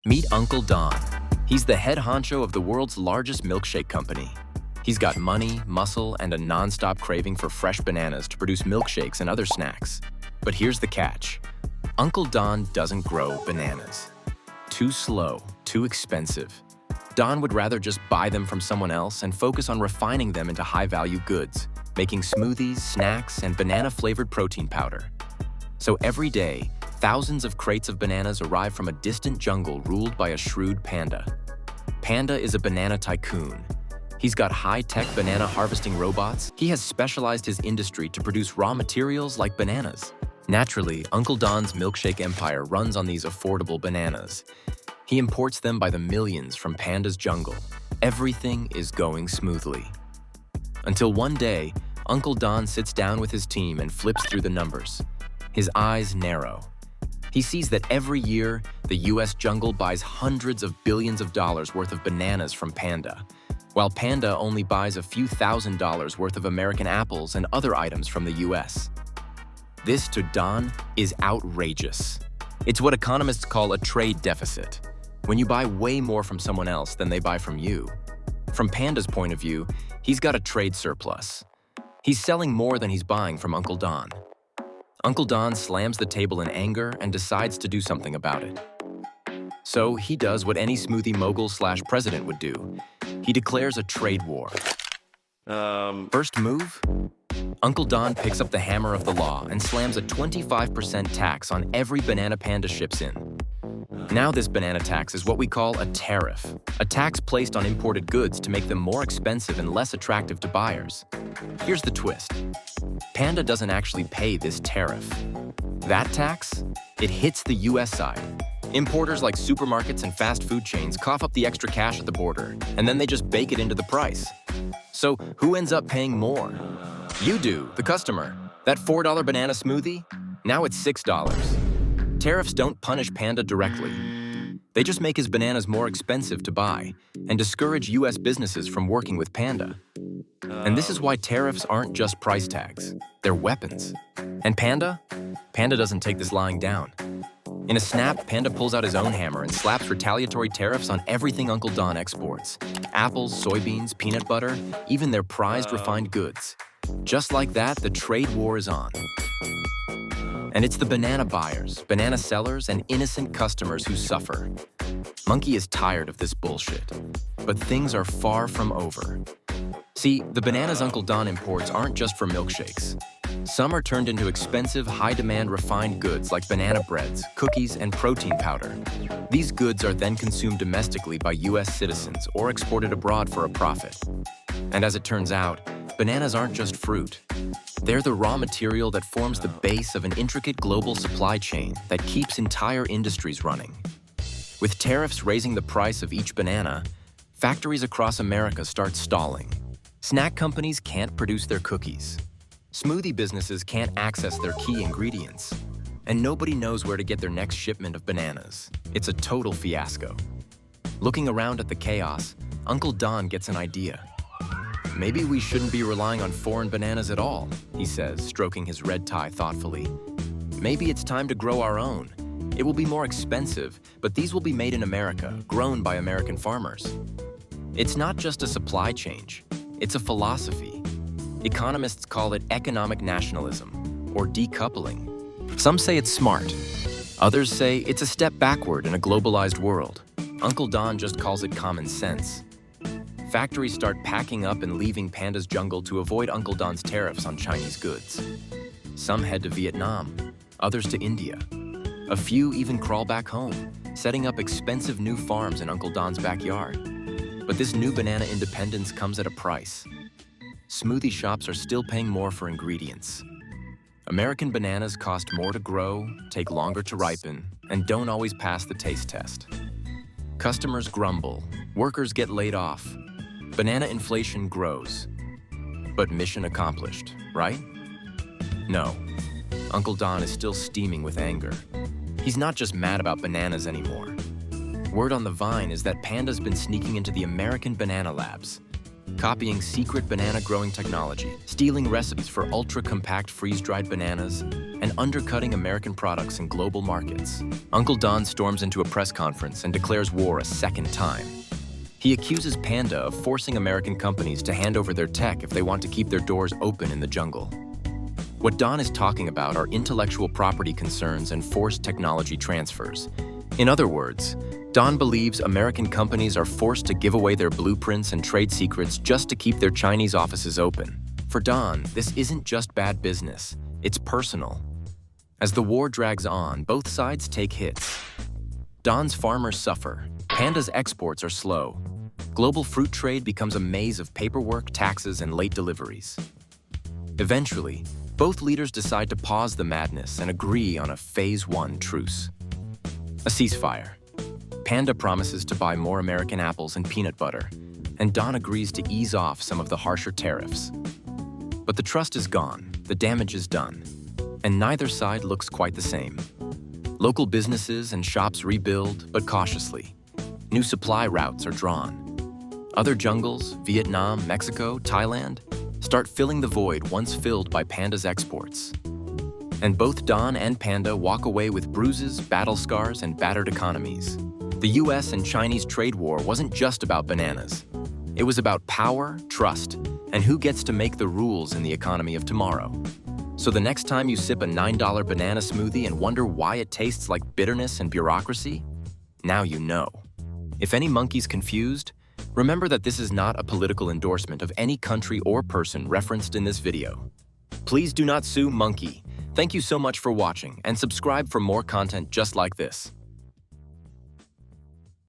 Meet Uncle Don. He's the head honcho of the world's largest milkshake company. He's got money, muscle, and a non-stop craving for fresh bananas to produce milkshakes and other snacks. But here's the catch. Uncle Don doesn't grow bananas. Too slow, too expensive. Don would rather just buy them from someone else and focus on refining them into high-value goods, making smoothies, snacks, and banana-flavored protein powder. So every day, thousands of crates of bananas arrive from a distant jungle ruled by a shrewd panda. Panda is a banana tycoon. He's got high-tech banana harvesting robots. He has specialized his industry to produce raw materials like bananas. Naturally, Uncle Don's milkshake empire runs on these affordable bananas. He imports them by the millions from Panda's jungle. Everything is going smoothly. Until one day, Uncle Don sits down with his team and flips through the numbers. His eyes narrow. He sees that every year, the US jungle buys hundreds of billions of dollars worth of bananas from Panda, while Panda only buys a few $1,000s worth of American apples and other items from the US. This, to Don, is outrageous. It's what economists call a trade deficit, when you buy way more from someone else than they buy from you. From Panda's point of view, he's got a trade surplus. He's selling more than he's buying from Uncle Don. Uncle Don slams the table in anger and decides to do something about it. So he does what any smoothie mogul/president would do. He declares a trade war. First move? Uncle Don picks up the hammer of the law and slams a 25% tax on every banana Panda ships in. Now this banana tax is what we call a tariff, a tax placed on imported goods to make them more expensive and less attractive to buyers. Here's the twist. Panda doesn't actually pay this tariff. That tax? It hits the US side. Importers like supermarkets and fast food chains cough up the extra cash at the border, and then they just bake it into the price. So who ends up paying more? You do, the customer. That $4 banana smoothie? Now it's $6. Tariffs don't punish Panda directly. They just make his bananas more expensive to buy and discourage US businesses from working with Panda. And this is why tariffs aren't just price tags. They're weapons. And Panda? Panda doesn't take this lying down. In a snap, Panda pulls out his own hammer and slaps retaliatory tariffs on everything Uncle Don exports. Apples, soybeans, peanut butter, even their prized refined goods. Just like that, the trade war is on. And it's the banana buyers, banana sellers, and innocent customers who suffer. Monkey is tired of this bullshit. But things are far from over. See, the bananas Uncle Don imports aren't just for milkshakes. Some are turned into expensive, high-demand refined goods like banana breads, cookies, and protein powder. These goods are then consumed domestically by US citizens or exported abroad for a profit. And as it turns out, bananas aren't just fruit. They're the raw material that forms the base of an intricate global supply chain that keeps entire industries running. With tariffs raising the price of each banana, factories across America start stalling. Snack companies can't produce their cookies. Smoothie businesses can't access their key ingredients. And nobody knows where to get their next shipment of bananas. It's a total fiasco. Looking around at the chaos, Uncle Don gets an idea. Maybe we shouldn't be relying on foreign bananas at all, he says, stroking his red tie thoughtfully. Maybe it's time to grow our own. It will be more expensive, but these will be made in America, grown by American farmers. It's not just a supply change, it's a philosophy. Economists call it economic nationalism, or decoupling. Some say it's smart. Others say it's a step backward in a globalized world. Uncle Don just calls it common sense. Factories start packing up and leaving Panda's jungle to avoid Uncle Don's tariffs on Chinese goods. Some head to Vietnam, others to India. A few even crawl back home, setting up expensive new farms in Uncle Don's backyard. But this new banana independence comes at a price. Smoothie shops are still paying more for ingredients. American bananas cost more to grow, take longer to ripen, and don't always pass the taste test. Customers grumble, workers get laid off. Banana inflation grows. But mission accomplished, right? No. Uncle Don is still steaming with anger. He's not just mad about bananas anymore. Word on the vine is that Panda's been sneaking into the American banana labs, copying secret banana growing technology, stealing recipes for ultra-compact freeze-dried bananas, and undercutting American products in global markets. Uncle Don storms into a press conference and declares war a second time. He accuses Panda of forcing American companies to hand over their tech if they want to keep their doors open in the jungle. What Don is talking about are intellectual property concerns and forced technology transfers. In other words, Don believes American companies are forced to give away their blueprints and trade secrets just to keep their Chinese offices open. For Don, this isn't just bad business, it's personal. As the war drags on, both sides take hits. Don's farmers suffer, Panda's exports are slow. Global fruit trade becomes a maze of paperwork, taxes, and late deliveries. Eventually, both leaders decide to pause the madness and agree on a Phase 1 truce. A ceasefire. Panda promises to buy more American apples and peanut butter, and Don agrees to ease off some of the harsher tariffs. But the trust is gone, the damage is done, and neither side looks quite the same. Local businesses and shops rebuild, but cautiously. New supply routes are drawn. Other jungles, Vietnam, Mexico, Thailand, start filling the void once filled by Panda's exports. And both Don and Panda walk away with bruises, battle scars, and battered economies. The US and Chinese trade war wasn't just about bananas. It was about power, trust, and who gets to make the rules in the economy of tomorrow. So the next time you sip a $9 banana smoothie and wonder why it tastes like bitterness and bureaucracy, now you know. If any monkey's confused, remember that this is not a political endorsement of any country or person referenced in this video. Please do not sue Monkey. Thank you so much for watching, and subscribe for more content just like this.